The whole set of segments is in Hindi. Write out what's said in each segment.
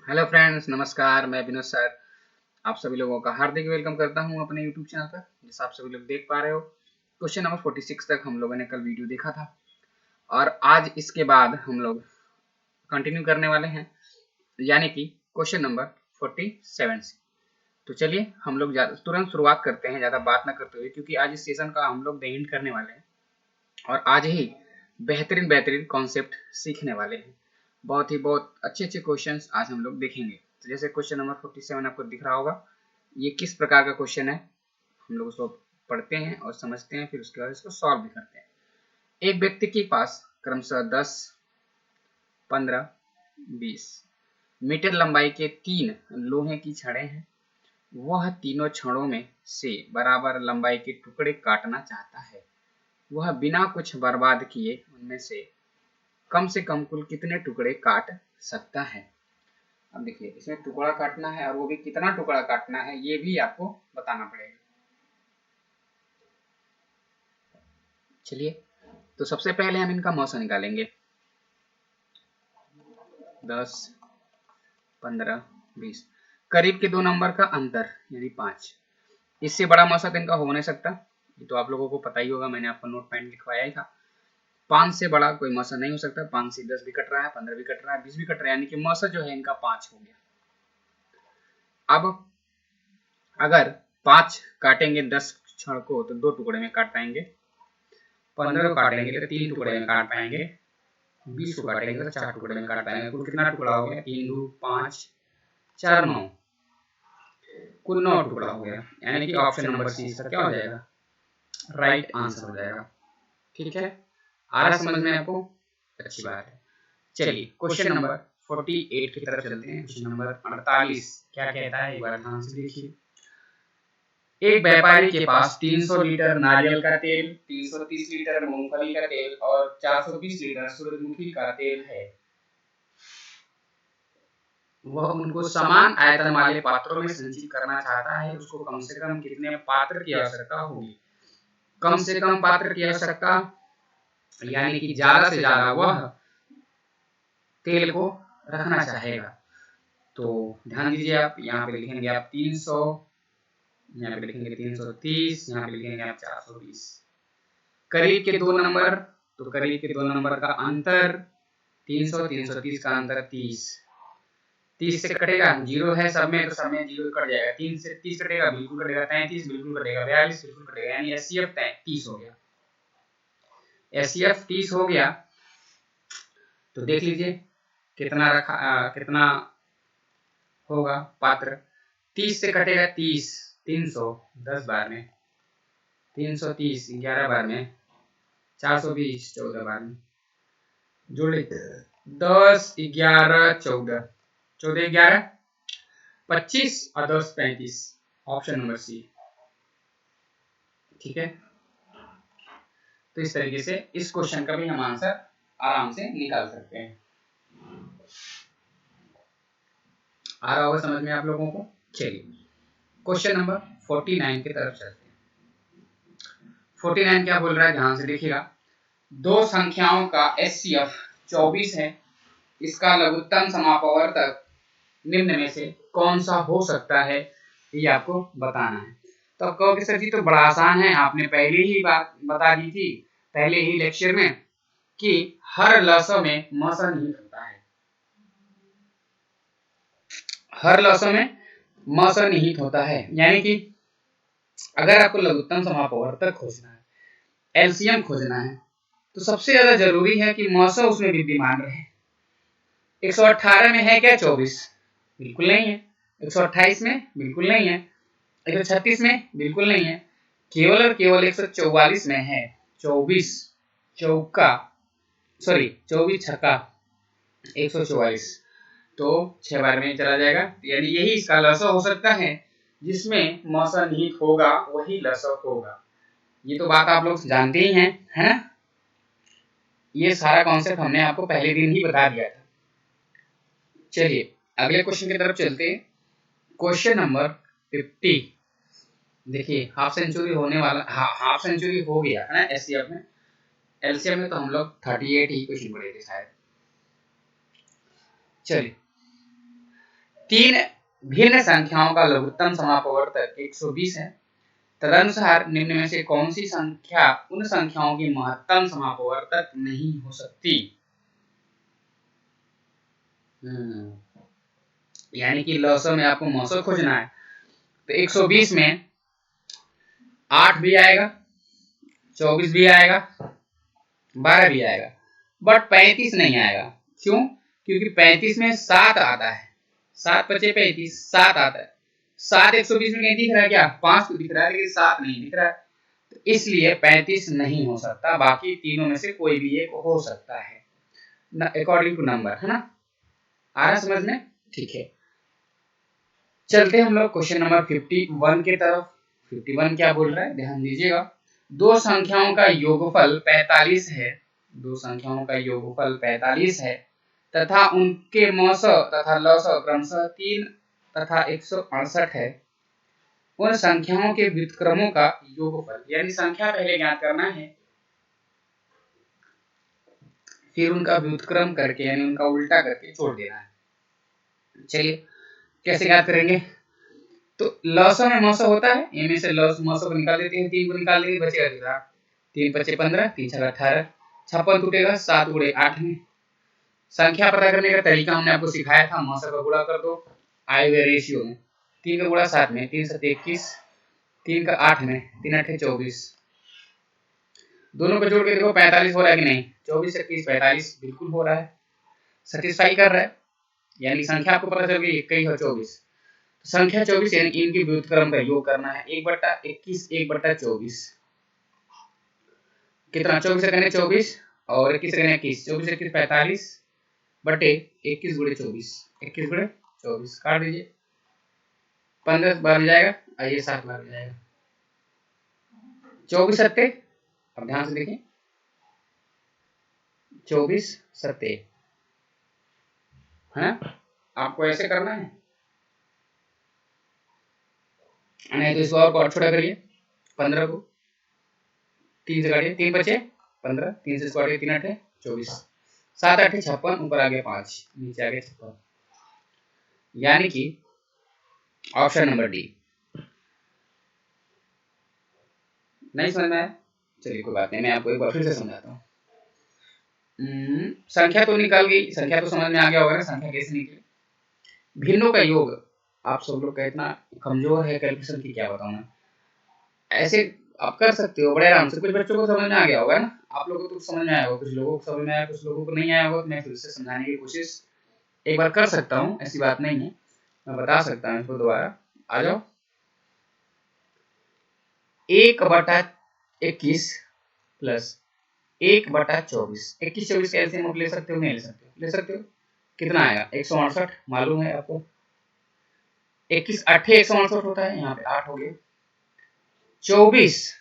हेलो फ्रेंड्स, नमस्कार। मैं विनोद सर आप सभी लोगों का हार्दिक वेलकम करता हूं अपने यूट्यूब चैनल पर। जैसा आप सभी लोग देख पा रहे हो, क्वेश्चन नंबर 46 तक हम लोगों ने कल वीडियो देखा था और आज इसके बाद हम लोग कंटिन्यू करने वाले हैं, यानी कि क्वेश्चन नंबर 47 से। तो चलिए हम लोग तुरंत शुरुआत करते हैं, ज़्यादा बात ना करते हुए, क्योंकि आज इस सेशन का हम लोग द एंड करने वाले हैं और आज ही बेहतरीन बेहतरीन कॉन्सेप्ट सीखने वाले हैं। बहुत अच्छे अच्छे क्वेश्चंस आज हम लोग देखेंगे। तो जैसे क्वेश्चन नंबर 47 आपको दिख रहा होगा, ये किस प्रकार का क्वेश्चन है, हम लोग उसको पढ़ते हैं और समझते हैं, फिर उसके बाद इसको सॉल्व भी करते हैं। एक व्यक्ति के पास क्रमशः 10, 15, 20 मीटर लंबाई के 3 लोहे की छड़ें हैं। वह तीनों छड़ों में से बराबर लंबाई के टुकड़े काटना चाहता है। वह बिना कुछ बर्बाद किए उनमें से कम कुल कितने टुकड़े काट सकता है। अब देखिए, इसमें टुकड़ा काटना है और वो भी कितना टुकड़ा काटना है ये भी आपको बताना पड़ेगा। चलिए, तो सबसे पहले हम इनका मौसा निकालेंगे। 10, 15, 20 करीब के दो नंबर का अंतर यानी 5। इससे बड़ा मौसा तो इनका हो नहीं सकता, ये तो आप लोगों को पता ही होगा, मैंने आपको नोट पॉइंट लिखवाया ही था। 5 से बड़ा कोई मौसा नहीं हो सकता। 5 से 10 भी कट रहा है, 15 भी कट रहा है, 20 भी कट रहा है, यानी कि मौसा जो है इनका 5 हो गया। अब अगर 5 काटेंगे 10 छड़ को तो 2 टुकड़े में काट पाएंगे, 15 को काटेंगे तो 3 टुकड़े में काट पाएंगे, 20 को काटेंगे तो 4 टुकड़े में काट पाएंगे। कुल कितना टुकड़ा हो गया? 3 2 5 4 9, कुल 9 टुकड़ा हो गया। यानी कि ऑप्शन नंबर सी इसका क्या हो जाएगा? राइट आंसर हो जाएगा। ठीक है, आ रहा समझ में आपको? अच्छी बात है। चलिए क्वेश्चन नंबर 48 की तरफ चलते हैं। क्वेश्चन नंबर 48 क्या कहता है, एक बार ध्यान से देखिए। एक व्यापारी के पास 300 लीटर नारियल का तेल, 330 लीटर मूंगफली का तेल और 420 लीटर सूरजमुखी का तेल है। वह उनको समान आयतन वाले पात्रों में संचित करना चाहता है। उसको कम से कम कितने पात्र की आवश्यकता होगी? कम से कम पात्र की आवश्यकता यानी कि ज्यादा से ज्यादा वह तेल को रखना चाहेगा। तो ध्यान दीजिए, आप यहाँ पे लिखेंगे आप 300, यहाँ पे लिखेंगे 330, यहाँ पे लिखेंगे आप 420। करीब के दो नंबर, तो करीब के दो नंबर का अंतर 300 330 का अंतर 30। 30 से कटेगा, जीरो है सब में तो सब में जीरो कट जाएगा। 3 से 30 कटेगा, बिल्कुल कटेगा। 33 बिल्कुल कटेगा। 42 बिल्कुल कटेगा। यानी एचसीएफ 30 हो गया। एचसीएफ 30 हो गया। तो देख लीजिए कितना कितना होगा पात्र। 30 से कटेगा 30, 300 10 बार में, 330 11 बार में, 420 14 बार में, जोड़े 10 11 14, 14 11 25 और 10 35। Option number C. ठीक है, तो इस तरीके से इस क्वेश्चन का भी हम आंसर आराम से निकाल सकते हैं। आ रहा होगा समझ में आप लोगों को? चलिए क्वेश्चन नंबर 49 की तरफ चलते हैं। 49 क्या बोल रहा है, ध्यान से देखिएगा। दो संख्याओं का एचसीएफ 24 है। इसका लघुत्तम समापवर्तक निम्न में से कौन सा हो सकता है, ये आपको बताना है। तो आप कहोगे सर जी तो बड़ा आसान है, आपने पहले ही बात बता दी थी पहले ही लेक्चर में कि हर लसो में मौसा निहित होता है। हर लसो में मौसा निहित होता है, यानी कि अगर आपको लघुत्तम समापवर्तक खोजना है, एलसीएम खोजना है, तो सबसे ज्यादा जरूरी है कि मौसा उसमें विद्यमान रहे। 118 में है क्या 24? बिल्कुल नहीं है। 128 में बिल्कुल नहीं है। 136 में बिल्कुल नहीं है। केवल और केवल 144 में है। 24 चौका, सॉरी 24 छक्का 144, तो 6 बार में चला जाएगा। यानी यही इसका लसो हो सकता है, जिसमें मौसा निहित होगा वही लसो होगा। ये तो बात आप लोग जानते ही हैं, है ना? ये सारा कॉन्सेप्ट हमने आपको पहले दिन ही बता दिया था। चलिए अगले क्वेश्चन की तरफ चलते हैं। Question number 50। देखिए हाफ सेंचुरी होने वाला, हाफ सेंचुरी हो गया है ना एचसीएफ में। एलसीएम में तो हम लोग 38 ही क्वेश्चन पढ़े थे शायद। चलिए तीन भिन्न संख्याओं का लघुत्तम समापवर्तक 120 है। तदनुसार निम्न में से कौन सी संख्या उन संख्याओं की महत्तम समापवर्तक नहीं हो सकती। यानी कि लौसो में आपको मौसो खोजना है, तो 120 में 8 भी आएगा, 24 भी आएगा, 12 भी आएगा, बट 35 नहीं आएगा। क्यों? क्योंकि 35 में 7 आता है, 7 × 5 = 35, 7 आता है। 7 120 में नहीं दिख रहा है क्या? 5 तो दिख रहा है लेकिन 7 नहीं दिख रहा है, तो इसलिए 35 नहीं हो सकता। बाकी तीनों में से कोई भी एक हो सकता है अकॉर्डिंग टू नंबर, है ना? आ रहा समझ में? ठीक है, चलते हम लोग क्वेश्चन नंबर 51 की तरफ। 51 क्या बोल रहा है, ध्यान दीजिएगा। दो संख्याओं का योगफल 45 है, दो संख्याओं का योगफल 45 है तथा उनके मौसो तथा लौसो क्रमशः 3 तथा 168 है। उन संख्याओं के व्युत्क्रमों का योगफल, यानी संख्या पहले ज्ञात करना है, फिर उनका व्युत्क्रम करके यानी उनका उल्टा करके छोड़ देना है। चलिए कैसे ज्ञात करेंगे? तो लौसो में मौसो होता है, इनमें से मौसो को निकाल देते हैं, 3 को निकाल देंगे, बचेगा कितना? 3 × 5 = 15, 3 × 6 = 18, 56 टूटेगा, 7 × 8 में। संख्या पता करने का तरीका हमने आपको सिखाया था, मौसो का गुणा कर दो आए हुए रेशियो में। 3 का गुणा 7 में, 3 × 7 = 21, 3 का 8 में, 3 × 8 = 24। दोनों को जोड़ के देखो 45 हो रहा है कि नहीं? 24 × 21 = 45, बिल्कुल हो रहा है, सेटिस्फाई कर रहा है। यानी संख्या आपको पता चल गई 21 और 24। संख्या 24 यानी इनके व्युत्क्रम का योग करना है। 1/21 1/24 कितना? 24 से करने 24 और 21 से करने 21, 24 21 45 बटे 21 × 24, 21 × 24 काट दीजिए, 15 बार में जाएगा, आइए 7 बार में जाएगा, 24 सत्ते। अब ध्यान से देखिए, 24 सत्ते है, आपको ऐसे करना है, नहीं तो इसको और छोटा करिए। 15 को 3 से काटिए, 3 बचे 15, 3 से काटिए, 3 × 8 = 24, 7 × 8 = 56, ऊपर आ गया 5, नीचे आ गया 56, यानी कि ऑप्शन नंबर डी। नहीं समझ में आया? चलिए कोई बात नहीं, मैं आपको एक बार फिर से समझाता हूँ। संख्या तो निकल गई, संख्या तो समझ में आ गया होगा ना, संख्या कैसे निकली। भिन्नों का योग, आप सब लोग का इतना कमजोर है कैलकुलेशन की, क्या बताऊं मैं। ऐसे आप कर सकते हो बड़े आराम से, कुछ बच्चों को समझ में आ गया होगा ना, आप लोगों को तो समझ में आया होगा, कुछ लोगों को समझ में आया, कुछ लोगों को नहीं आया होगा। मैं फिर से समझाने की कोशिश एक बार कर सकता हूँ, ऐसी बात नहीं है, मैं बता सकता हूँ इसको दोबारा। आ जाओ, 1/21 प्लस 1/24, 21 24 का एलसीएम आप ले सकते हो, नहीं ले सकते हो? ले सकते हो। कितना आएगा? 168 मालूम है आपको, 21 8 168 होता है, यहाँ पे 8 हो गए। 24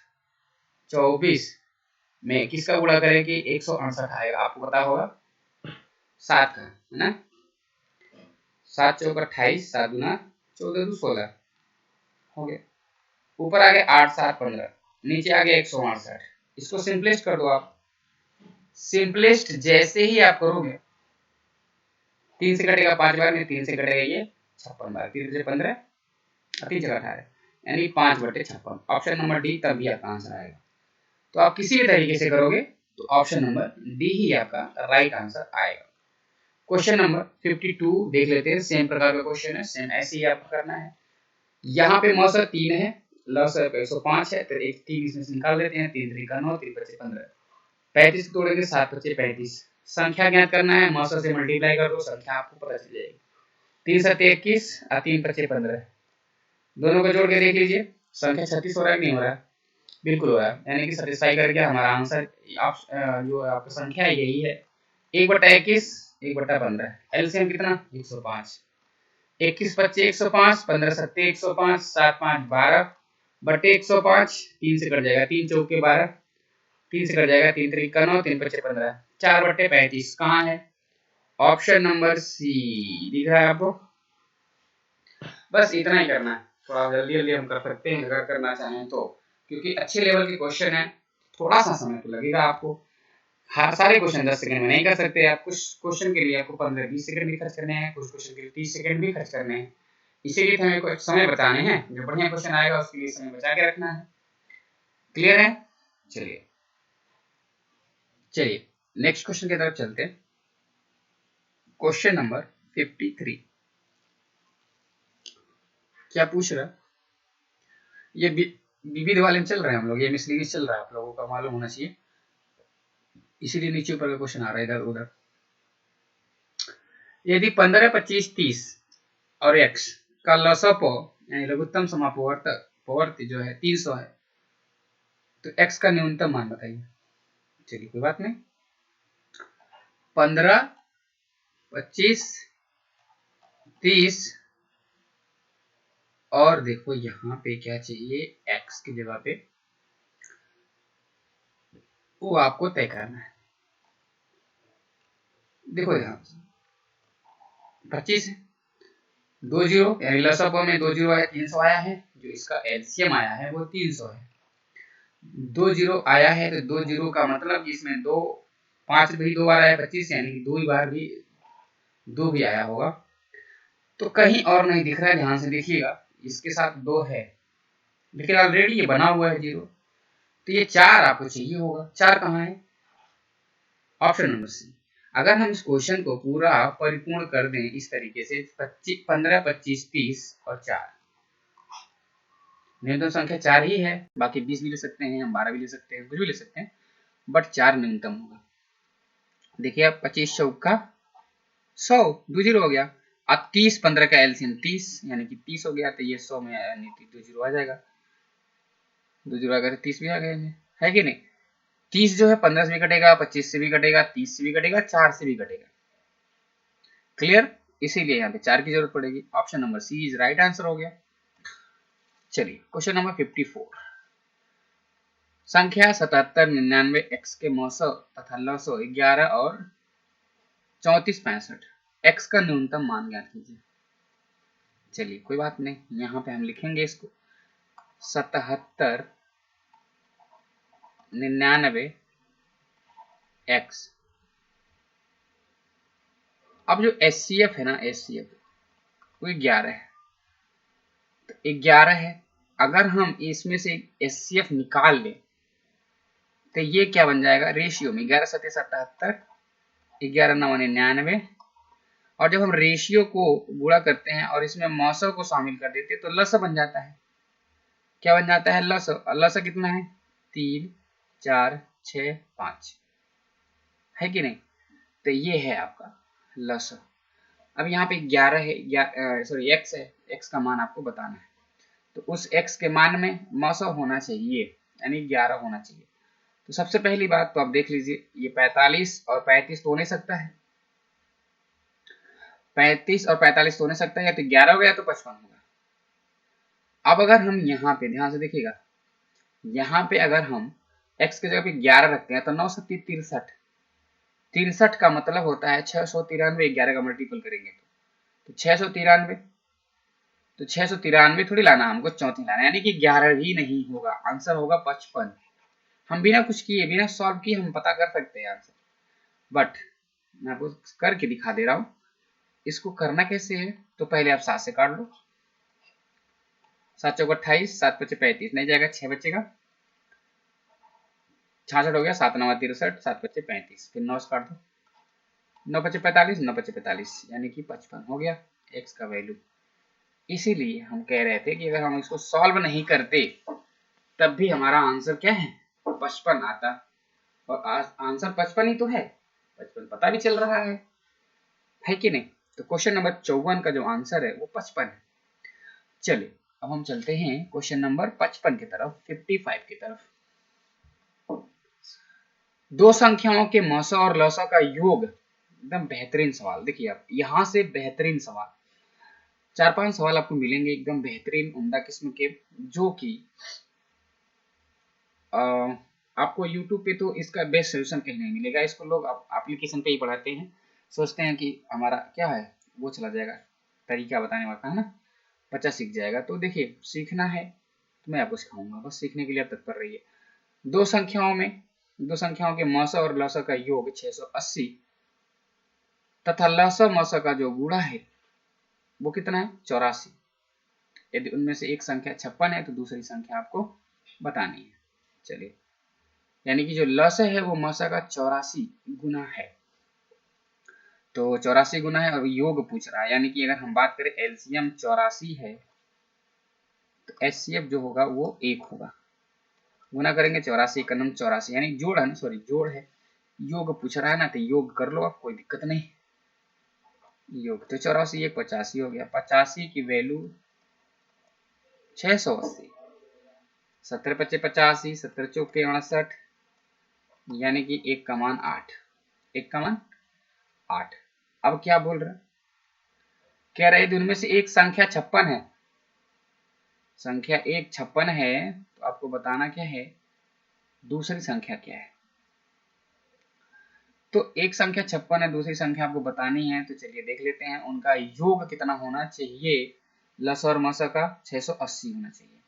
में किसका गुणा करें कि 168 आएगा? आपको पता होगा 7 का, है ना? 7 × 4 = 28, 7 × 14 = 16 हो गया। ऊपर आ गया 8 7 15, नीचे आ गया 168। इसको सिंपलेस्ट कर दो आप। सिंपलेस्ट जैसे ही आप करोगे, 3 से कटेगा 5 बार में, 3 से कटेगा ये 56 बार, 3 से 15 और 3 से 18, यानी 5/56। ऑप्शन नंबर डी तब भी आपका आंसर आएगा। तो आप किसी भी तरीके से करोगे तो ऑप्शन नंबर डी ही आपका राइट आंसर आएगा। क्वेश्चन नंबर 52 देख लेते हैं, सेम प्रकार का क्वेश्चन है, सेम ऐसे ही आपको करना है। यहाँ पे मौसर 3 है, लौसर 105 है, तो एक 3 इसमें से निकाल देते हैं, 3 × 3 = 9, 3 × 5 = 15, 35 को तोड़ेंगे, 7 × 5 = 35। संख्या ज्ञात करना है, मौसर से मल्टीप्लाई कर दो, संख्या आपको पता चल जाएगी। 3 × 7 = 21 और 3 × 5 = 15, दोनों को जोड़ के देख लीजिए, संख्या 36 हो रहा है कि नहीं हो रहा है? बिल्कुल हो रहा है, यानी कि सेटिस्फाई कर गया हमारा आंसर। जो आपका संख्या है यही है, 1/21 1/15, एलसीएम कितना? 105, 21 25 105, 15 7 105, 7 5 12 बटे 105, 3 से कट जाएगा, 3 चौके 12, 3 से कट जाएगा, 3 3 9, 3 5 15, 4/35 कहाँ है? ऑप्शन नंबर सी दिख रहा है आपको। बस इतना ही करना है, थोड़ा जल्दी जल्दी हम कर सकते हैं अगर करना चाहें तो, क्योंकि अच्छे लेवल के क्वेश्चन है, थोड़ा सा समय तो लगेगा आपको, हर सारे क्वेश्चन 10 सेकंड में नहीं कर सकते आप। कुछ क्वेश्चन के लिए आपको 15-20 सेकंड भी खर्च करने हैं, कुछ क्वेश्चन के लिए 30 सेकंड भी खर्च करने हैं। इसीलिए हमें कुछ समय बचाने हैं। जो बढ़िया क्वेश्चन आएगा उसके लिए समय बचा के रखना है। क्लियर है? चलिए नेक्स्ट क्वेश्चन की तरफ चलते हैं। क्वेश्चन नंबर 53 क्या पूछ रहा है? ये विविध वाले में चल रहे हैं हम लोग, ये मिसलीनियस चल रहा है, आप लोगों का मालूम होना चाहिए, इसीलिए नीचे ऊपर का क्वेश्चन आ रहा है इधर उधर। यदि 15, 25, 30 और x का लसप यानी लघुत्तम समापवर्त जो है 300 है, तो x का न्यूनतम मान बताइए। चलिए कोई बात नहीं, 15, 25, 30 और देखो यहाँ पे क्या चाहिए, x की जगह पे वो आपको तय करना है। देखो यहाँ 25 है, 2 जीरो यानी लसप में 2 जीरो आया 300 आया है, जो इसका एलसीएम आया है वो 300 है। 2 जीरो आया है तो 2 जीरो का मतलब इसमें 2 5 भी 2 बार आया 25 यानी कि 2 बार भी 2 भी आया होगा। तो कहीं और नहीं दिख रहा है, ध्यान से देखिएगा, इसके साथ 2 है लेकिन ऑलरेडी ये बना हुआ है 0, तो ये 4 आपको चाहिए होगा। 4 कहाँ है? Option number C. अगर हम इस क्वेश्चन को पूरा परिपूर्ण कर दें इस तरीके से 15, 25, 30 और 4, न्यूनतम संख्या 4 ही है, बाकी 20 भी ले सकते हैं, हम 12 भी ले सकते हैं, कुछ भी ले सकते हैं, बट 4 न्यूनतम होगा। देखिए अब 25 चौका 100, 2 जीरो हो गया। अब 30 15 का एलसीएम 30 यानी कि 30 हो गया, तो ये 100 में यानी 2 जीरो आ जाएगा, 2 जीरो आएगा तो 30 भी आ गए, है कि नहीं? 30 जो है 15 से भी कटेगा, 25 से भी कटेगा, 30 से भी कटेगा, 4 से भी कटेगा। क्लियर? इसीलिए यहाँ पे 4 की जरूरत पड़ेगी। Option number C is right answer हो गया। चलिए क्वेश्चन नंबर 54, संख्या 77, 99, x के मौसौ तथा लसौ 11 और 34, 65, x का न्यूनतम मान ज्ञात कीजिए। चलिए कोई बात नहीं, यहाँ पे हम लिखेंगे इसको 77, 99 x। अब जो HCF है ना, HCF वो 11 है, तो 11 है, अगर हम इसमें से HCF निकाल लें तो ये क्या बन जाएगा, रेशियो में 11 7 77, 11 9 99, और जब हम रेशियो को गुणा करते हैं और इसमें मौसौ को शामिल कर देते हैं तो लसौ बन जाता है। क्या बन जाता है? लसौ। लसौ कितना है? 3 4 6 5, है कि नहीं? तो ये है आपका लसौ। अब यहाँ पे 11 है, सॉरी x है, x का मान आपको बताना है, तो उस x के मान में मौसौ होना चाहिए यानी 11 होना चाहिए। तो सबसे पहली बात तो आप देख लीजिए, ये 45 और 35 तो हो नहीं सकता है, 35 और 45 तो हो नहीं सकता है, या तो 11 हो गया तो 55 होगा। अब अगर हम यहाँ पे ध्यान से देखिएगा, यहाँ पे अगर हम x की जगह पे 11 रखते हैं तो 9 7 63, 63 का मतलब होता है 693, 11 का मल्टीपल करेंगे तो 693, तो 693 थोड़ी लाना, हमको 34 लाना, यानी कि 11 भी नहीं होगा, आंसर होगा 55। हम बिना कुछ किए, बिना सॉल्व किए हम पता कर सकते हैं आंसर, बट मैं आपको करके दिखा दे रहा हूँ। इसको करना कैसे है, तो पहले आप 7 से काट लो, 7 चौक 28, 7 5 35, नहीं जाएगा, 6 बचेगा, 66 हो गया, 7 9 63, 7 5 35, फिर 9 से काट दो, 9 5 45, 9 5 45 यानी कि 55 हो गया x का वैल्यू। इसीलिए हम कह रहे थे कि अगर हम इसको सॉल्व नहीं करते तब भी हमारा आंसर क्या है, 55 आता, और आंसर 55 ही तो है, 55 पता भी चल रहा है कि नहीं? तो क्वेश्चन नंबर 54 का जो आंसर है वो 55 है। चलिए अब हम चलते हैं क्वेश्चन नंबर 55 की तरफ, 55 की तरफ। दो संख्याओं के मौसौ और लसौ का योग, एकदम बेहतरीन सवाल। देखिए आप यहां से बेहतरीन सवाल, 4-5 सवाल आपको मिलेंगे एकदम बेहतरीन उम्दा किस्म के, जो कि आपको YouTube पे तो इसका बेस्ट सोल्यूशन कहीं नहीं मिलेगा। इसको लोग एप्लीकेशन पे ही पढ़ाते हैं, सोचते हैं कि हमारा क्या है वो चला जाएगा, तरीका बताने वाला है ना, बच्चा सीख जाएगा। तो देखिए सीखना है तो मैं आपको सिखाऊंगा, बस सीखने के लिए आप तत्पर रहिए। दो संख्याओं में दो संख्याओं के मौसा और लौसा का योग 680 तथा लौसा मौसा का जो गुणा है वो कितना है 84। यदि उनमें से एक संख्या 56 है तो दूसरी संख्या आपको बतानी है। चलिए, यानी कि जो लौसा है वो मौसा का 84 गुना है, तो 84 गुना है और योग पूछ रहा है, यानी कि अगर हम बात करें एलसीएम 84 है तो एचसीएफ जो होगा वो 1 होगा। गुना करेंगे 84 का नाम 84, यानी जोड़ है ना, सॉरी जोड़ है, योग पूछ रहा है ना, तो योग कर लो आप, कोई दिक्कत नहीं। योग तो 84 एक 85 हो गया, 85 की वैल्यू 680, 17 पच्चे 85, 17 चौके 68, यानी कि 1 का मान 8, 1 का मान 8। अब क्या बोल रहा है, कह रहे हैं उनमें से एक संख्या 56 है, संख्या एक 56 है, तो आपको बताना क्या है दूसरी संख्या क्या है। तो एक संख्या 56 है, दूसरी संख्या आपको बतानी है, तो चलिए देख लेते हैं उनका योग कितना होना चाहिए। लस और मस का 680 होना चाहिए।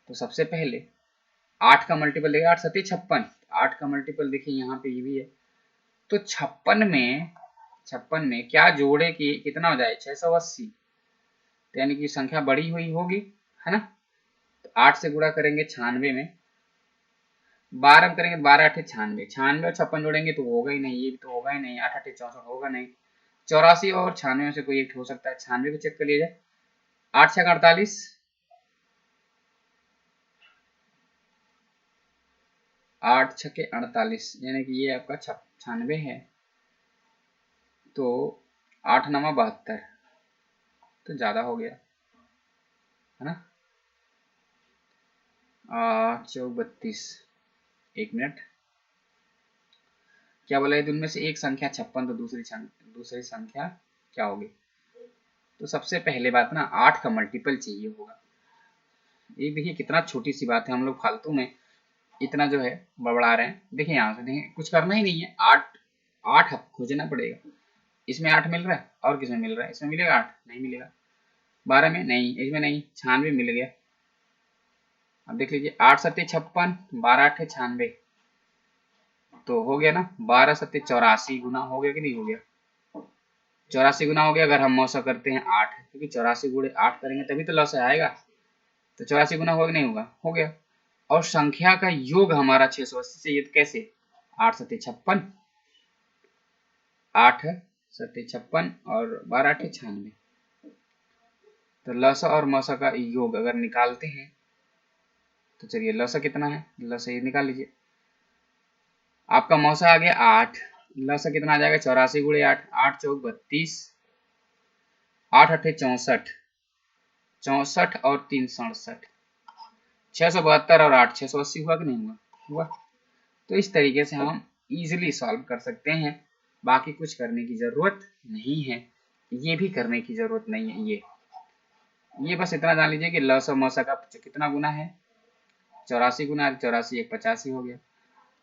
तो सबसे पहले 8 का मल्टीपल देखिए, 8 सती 56, 8 का मल्टीपल देखिए यहाँ पे ये भी है, तो 56 में क्या जोड़े कि कितना हो जाए 680, तो यानी कि संख्या बड़ी हुई होगी, है ना। तो 8 से गुणा करेंगे 96 में, 12 में करेंगे 12 8 96, 96 और 56 जोड़ेंगे तो होगा ही नहीं, ये भी तो होगा ही नहीं, 8 8 64 होगा नहीं, 84 और 96 में से कोई एक हो सकता है। 96 को चेक कर लिया जाए, 8 6 48, 8 6 48, यानी कि ये आपका 96 है, तो 8 9 72, तो ज्यादा हो गया, है ना। 8 4 32, एक मिनट, क्या बोला है, उनमें से एक संख्या 56, तो दूसरी संख्या क्या होगी। तो सबसे पहले बात ना 8 का मल्टीपल चाहिए होगा। ये देखिए कितना छोटी सी बात है, हम लोग फालतू में इतना जो है बड़बड़ा रहे हैं। देखिए यहाँ से देखिए कुछ करना ही नहीं है, 8 खोजना पड़ेगा। इसमें 8 मिल रहा है और किसमें मिल रहा है, इसमें मिलेगा 8 नहीं मिलेगा, 12 में नहीं, इसमें नहीं, 96 मिल गया। अब देख लीजिए 8 सत्ते 56, 12 8 96, तो हो गया ना 12 सत्ते 84 गुना हो गया कि नहीं हो गया, 84 गुना हो गया। अगर हम मौसा करते हैं 8, क्योंकि 84 गुणे 8 करेंगे तभी तो लौसा आएगा, तो 84 गुना होगा कि नहीं होगा, हो गया। और संख्या का योग हमारा 680 से, ये कैसे 8 सत्ते 56, 8 सत्ते 56 और 12 8 96, तो लसा और मौसा का योग अगर निकालते हैं तो चलिए लसा कितना है, लसा ये निकाल लीजिए। आपका मौसा आ गया 8, लसा कितना आ जाएगा 84 गुणे 8, 8 चौक 32, 8 8 64, 64 और 3 67, 672 और 8 680 हुआ कि नहीं हुआ, हुआ। तो इस तरीके से हम इजीली सॉल्व कर सकते हैं, बाकी कुछ करने की जरूरत नहीं है, ये भी करने की जरूरत नहीं है। ये बस इतना जान लीजिए कि लस और मौसा का कितना गुना है 84 गुना, 84 एक 85 हो गया।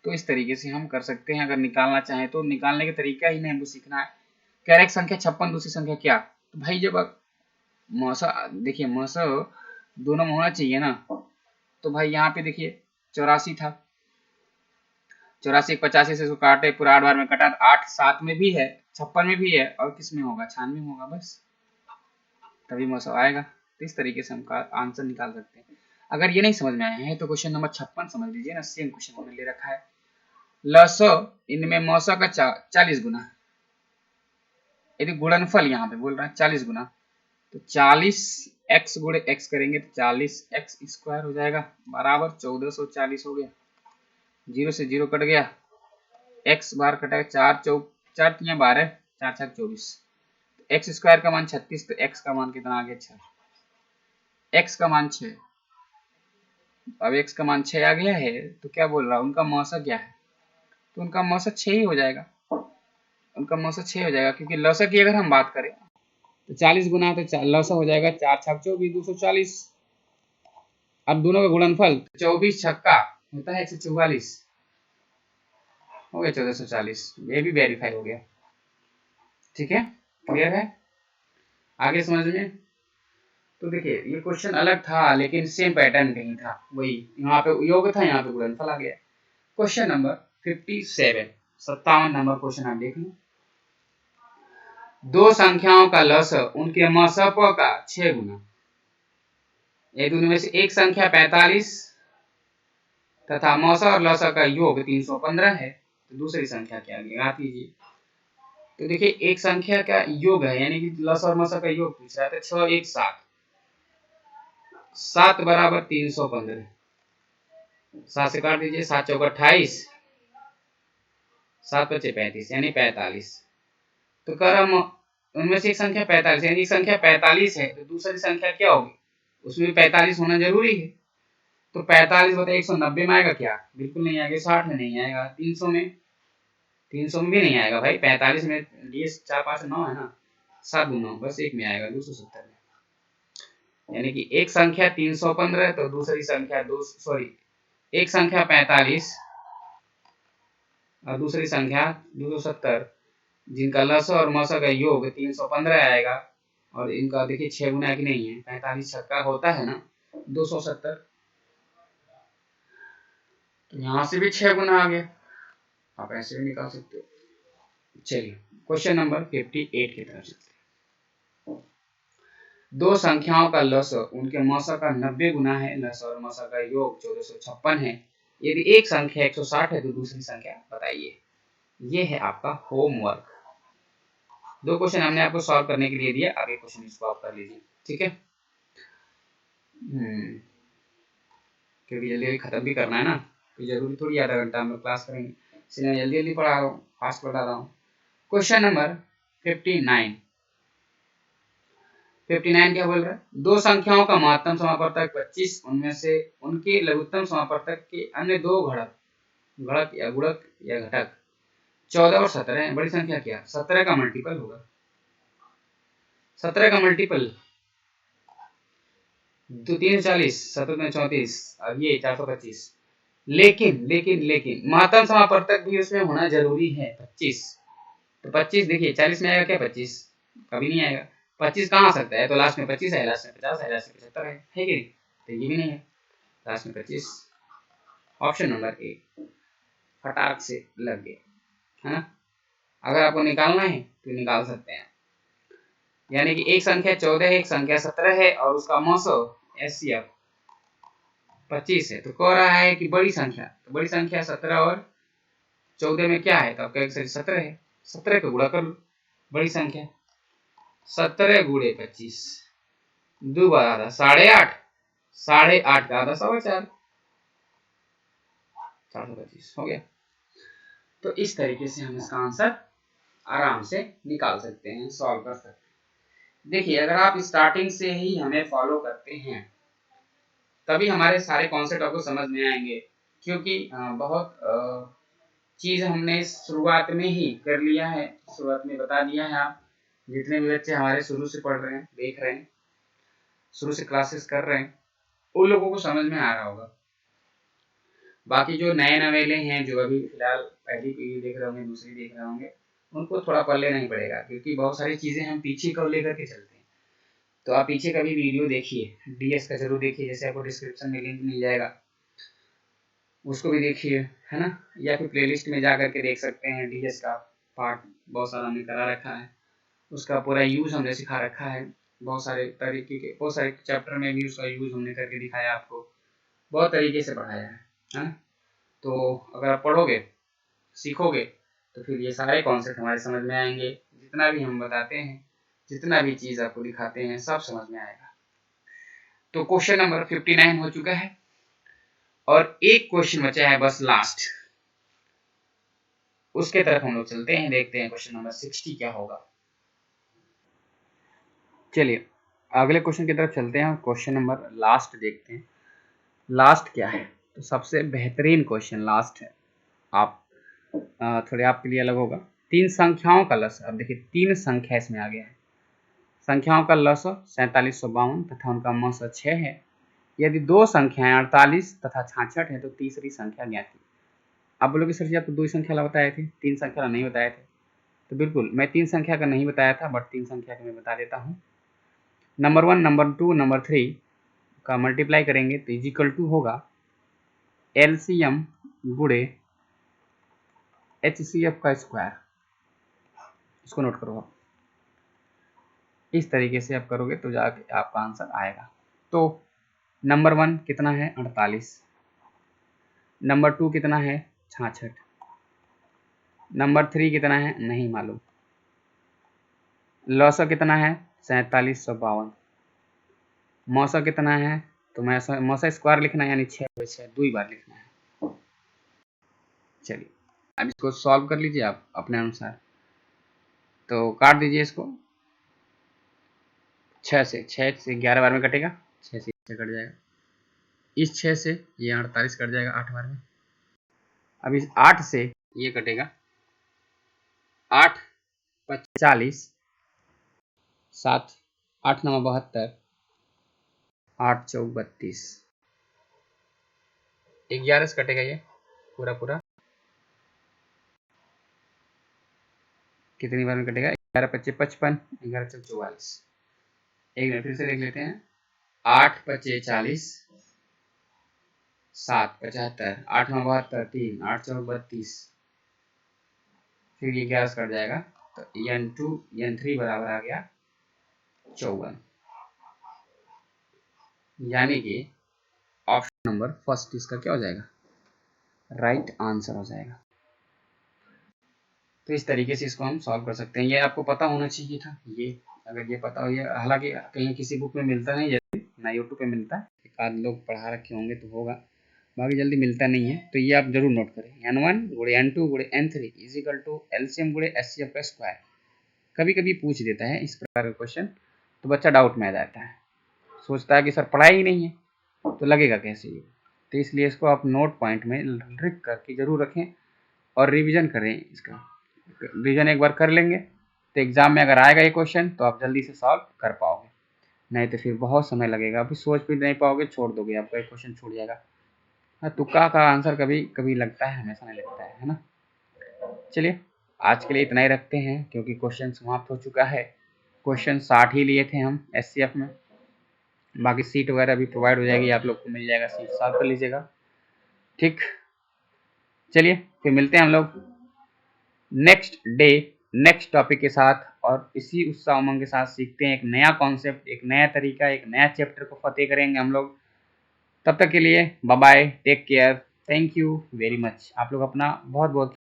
तो इस तरीके से हम कर सकते हैं, अगर निकालना चाहें तो निकालने का तरीका ही नहीं हमको सीखना है। कह रहे संख्या 56, दूसरी संख्या क्या, तो भाई जब मौसा देखिए मौसा दोनों में होना चाहिए ना, तो भाई यहाँ पे देखिए 84 था, 84 85 से इसको काटे पूरा 8 बार में कटा, 8 7 में भी है 56 में भी है और किस में होगा 96 में होगा, बस तभी मौसा आएगा। तो इस तरीके से हम आंसर निकाल सकते हैं। अगर ये नहीं समझ में आया है तो क्वेश्चन नंबर 56 समझ लीजिए ना, सेम क्वेश्चन हमने ले रखा है। लस इनमें मौसा का 40 गुना, यदि गुणनफल यहाँ पे बोल रहा है 40 गुना, तो 40 x गुणे x करेंगे तो 40 x स्क्वायर हो जाएगा बराबर 1440 हो गया, 0 से 0 कट गया, x बार कटेगा 4 चौक 4 3 12, 4 6 24, x स्क्वायर का मान 36, तो x का मान कितना आ गया 6, x का मान 6। अब x का मान 6 आ गया है, तो क्या बोल रहा है उनका मौसा क्या है, तो उनका मौसा 6 ही हो जाएगा, उनका मौसा 6 हो जाएगा, क्योंकि लौसा की अगर हम बात करें तो 40 गुना तो लौसा हो जाएगा 4 छक 24 240। अब दोनों का गुणनफल 24 छक्का होता है 144, हो गया 1440, ये भी वेरीफाई हो गया। ठीक है, क्लियर है, आगे समझ में। तो देखिए ये क्वेश्चन अलग था लेकिन सेम पैटर्न कहीं था, वही यहाँ पे योग था, यहाँ पे गुणनफल आ गया। क्वेश्चन नंबर 57 नंबर क्वेश्चन आप देख लो। दो संख्याओं का लसाअ उनके मसप का 6 गुना। एक दोनों में से एक संख्या 45 तथा मौसा और लसा का योग 315 है, तो दूसरी संख्या क्या ज्ञात कीजिए। तो देखिए एक संख्या का योग है, यानी कि लसा और मौसा का योग पूछ रहा है, तो 6 1 7 7 बराबर 315। 7 से काट दीजिए, 7 चौका 28, 7 बचे 35 यानी 45। तो क्रम उनमें से एक संख्या 45 यानी एक संख्या 45 है, तो दूसरी संख्या क्या होगी, उसमें 45 होना जरूरी है। तो 45 बता 190 में आएगा क्या, बिल्कुल नहीं आएगा। 60 में नहीं आएगा, 300 में भी नहीं आएगा भाई। 45 में डीएस 4 5 9 है ना, 7 9 बस एक में आएगा, 270 में। यानी कि एक संख्या 315 है, तो दूसरी संख्या एक संख्या 45 और दूसरी संख्या 270, जिनका लसा और मसा का योग 315 आएगा। और इनका देखिए 6 गुना की नहीं है, 45 छक्का होता है ना 270, तो यहाँ से भी 6 गुना आ गया, आप ऐसे भी निकाल सकते हो। चलिए क्वेश्चन नंबर 58 की तरफ चलते हैं। दो संख्याओं का लसाअ उनके मसा का 90 गुना है, लसा और मसा का योग 1456 है। यदि एक संख्या 160 है तो दूसरी संख्या बताइए। ये है आपका होमवर्क। दो क्वेश्चन हमने आपको सॉल्व करने के लिए दिया, आगे क्वेश्चन इसको आप कर लीजिए, ठीक है। क्योंकि जल्दी जल्दी खत्म भी करना है ना, तो जरूरी थोड़ी आधा घंटा हम लोग क्लास करेंगे, इसलिए मैं जल्दी जल्दी पढ़ा रहा हूँ, फास्ट पढ़ा रहा हूँ। क्वेश्चन नंबर 59 क्या बोल रहा है, दो संख्याओं का महत्तम समापवर्तक 25, उनमें से उनके लघुत्तम समापवर्तक के अन्य दो घड़क या गुणक या घटक 14 और 17 है। बड़ी संख्या क्या, 17 का मल्टीपल होगा। 17 का मल्टीपल 2 3 40, 17 में 34 और ये 425। लेकिन महत्तम समापवर्तक भी उसमें होना जरूरी है 25। तो 25 देखिए 40 में आएगा क्या, 25 कभी नहीं आएगा। 25 कहाँ आ सकता है, तो लास्ट में 25 है, लास्ट में 50 है, लास्ट में 75 है कि नहीं, तो ये भी नहीं है, लास्ट में 25। ऑप्शन नंबर ए फटाक से लग गया है ना। अगर आपको निकालना है तो निकाल सकते हैं। यानी कि एक संख्या 14 है, एक संख्या 17 है और उसका मौसम एचसीएफ 25 है। तो कह रहा है कि बड़ी संख्या, तो बड़ी संख्या 17 और 14 में क्या है, तो आपका 17 है, 17 का गुणा कर लो। बड़ी संख्या 17 गुणे 25, 2 आधा 8.5, 8.5 का आधा 4.25, 425 हो गया। तो इस तरीके से हम इसका आंसर आराम से निकाल सकते हैं, सॉल्व कर सकते हैं। देखिए अगर आप स्टार्टिंग से ही हमें फॉलो करते हैं तभी हमारे सारे कॉन्सेप्ट आपको समझ में आएंगे, क्योंकि बहुत चीज हमने शुरुआत में ही कर लिया है, शुरुआत में बता दिया है। आप जितने भी बच्चे हमारे शुरू से पढ़ रहे हैं, देख रहे हैं, शुरू से क्लासेस कर रहे हैं, उन लोगों को समझ में आ रहा होगा। बाकी जो नए नवेले हैं, जो अभी फिलहाल पहली पीढ़ी देख रहे होंगे, दूसरी देख रहे होंगे, उनको थोड़ा पढ़ नहीं पड़ेगा, क्योंकि बहुत सारी चीजें हम पीछे को लेकर के चलते हैं। तो आप पीछे का भी वीडियो देखिए, डीएस का जरूर देखिए, जैसे आपको डिस्क्रिप्शन में लिंक मिल जाएगा, उसको भी देखिए, है ना। या फिर प्लेलिस्ट में जा करके देख सकते हैं, डीएस का पार्ट बहुत सारा हमने करा रखा है, उसका पूरा यूज हमने सिखा रखा है। बहुत सारे तरीके के, बहुत सारे चैप्टर में भी उसका यूज हमने करके दिखाया, आपको बहुत तरीके से पढ़ाया है ना। तो अगर आप पढ़ोगे, सीखोगे, तो फिर ये सारे कॉन्सेप्ट हमारे समझ में आएंगे। जितना भी हम बताते हैं, जितना भी चीज आपको दिखाते हैं, सब समझ में आएगा। तो क्वेश्चन नंबर 59 हो चुका है और एक क्वेश्चन बचा है बस लास्ट, उसके तरफ हम लोग चलते हैं, देखते हैं क्वेश्चन नंबर 60 क्या होगा। चलिए अगले क्वेश्चन की तरफ चलते हैं, क्वेश्चन नंबर लास्ट देखते हैं। लास्ट क्या है, तो सबसे बेहतरीन क्वेश्चन लास्ट है। आप थोड़े आपके लिए अलग होगा। तीन संख्याओं का लसाअ, अब देखिए तीन संख्या इसमें आ गया है। संख्याओं का लसाअ 4752 तथा उनका मौसा 6 है। यदि दो संख्याएं 48 तथा 66 है तो तीसरी संख्या ज्ञात कीजिए। आप बोलोगे सर जी आप तो दो ही संख्या बताए थे, तीन संख्या नहीं बताए थे। तो बिल्कुल मैं तीन संख्या का नहीं बताया था, बट तीन संख्या का मैं बता देता हूँ। नंबर 1, नंबर 2, नंबर 3 का मल्टीप्लाई करेंगे तो इजिकल टू होगा एलसीएम गुणे HCF का स्क्वायर, इसको नोट करो आप। इस तरीके से आप करोगे तो जाके आपका आंसर आएगा। तो नंबर 1 कितना है 48, नंबर 2 कितना है 66, नंबर 3 कितना है नहीं मालूम, लौसा कितना है 4752, मौसा कितना है, तो मौसा स्क्वायर लिखना है यानी 6/6 2 बार लिखना है। चलिए अब इसको सॉल्व कर लीजिए आप अपने अनुसार, तो काट दीजिए इसको 6 से 11 बार में कटेगा, 6 से कट जाएगा, इस 6 से ये 48 कट जाएगा 8 बार में। अब इस 8 से ये कटेगा 8 × 40, 7 8 9 72, 8 4 32, 11 से कटेगा ये पूरा पूरा, कितनी बार में कटेगा 11 × 25 55, 11 × 44, एक मिनट फिर से देख लेते हैं, 8 × 5 40, 7 75, 8 9 72, 3 8 4 32, फिर ये 11 से कट जाएगा, तो n2 n3 बराबर आ गया 54, यानी कि ऑप्शन नंबर फर्स्ट इसका क्या हो जाएगा, राइट आंसर हो जाएगा। तो इस तरीके से इसको हम सॉल्व कर सकते हैं। ये आपको पता होना चाहिए था, ये अगर ये पता हो, ये हालांकि कहीं किसी बुक में मिलता नहीं है, ना यूट्यूब पे मिलता है, एक आध लोग पढ़ा रखे होंगे तो होगा, बाकी जल्दी मिलता नहीं है, तो ये आप जरूर नोट करें, n1 × n2 × n3 is equal to LCM × HCF का स्क्वायर। कभी कभी पूछ देता है इस प्रकार का क्वेश्चन, तो बच्चा डाउट में आ जाता है, सोचता है कि सर पढ़ाई ही नहीं है तो लगेगा कैसे ये, तो इसलिए इसको आप नोट पॉइंट में लिख करके जरूर रखें और रिविजन करें। इसका रिविजन एक बार कर लेंगे तो एग्जाम में अगर आएगा ये क्वेश्चन तो आप जल्दी से सॉल्व कर पाओगे, नहीं तो फिर बहुत समय लगेगा, अभी सोच भी नहीं पाओगे, छोड़ दोगे, आपका एक क्वेश्चन छूट जाएगा। हाँ, तुक्का का आंसर कभी कभी लगता है, हमेशा नहीं लगता है ना। चलिए आज के लिए इतना ही रखते हैं, क्योंकि क्वेश्चन समाप्त हो चुका है। क्वेश्चन 60 ही लिए थे हम एचसीएफ में, बाकी सीट वगैरह भी प्रोवाइड हो जाएगी, आप लोग को मिल जाएगा, सीट सॉल्व कर लीजिएगा। ठीक, चलिए फिर मिलते हैं हम लोग नेक्स्ट डे नेक्स्ट टॉपिक के साथ, और इसी उत्साह उमंग के साथ सीखते हैं एक नया कॉन्सेप्ट, एक नया तरीका, एक नया चैप्टर को फतेह करेंगे हम लोग। तब तक के लिए bye bye, take care, thank you very much. आप लोग अपना बहुत बहुत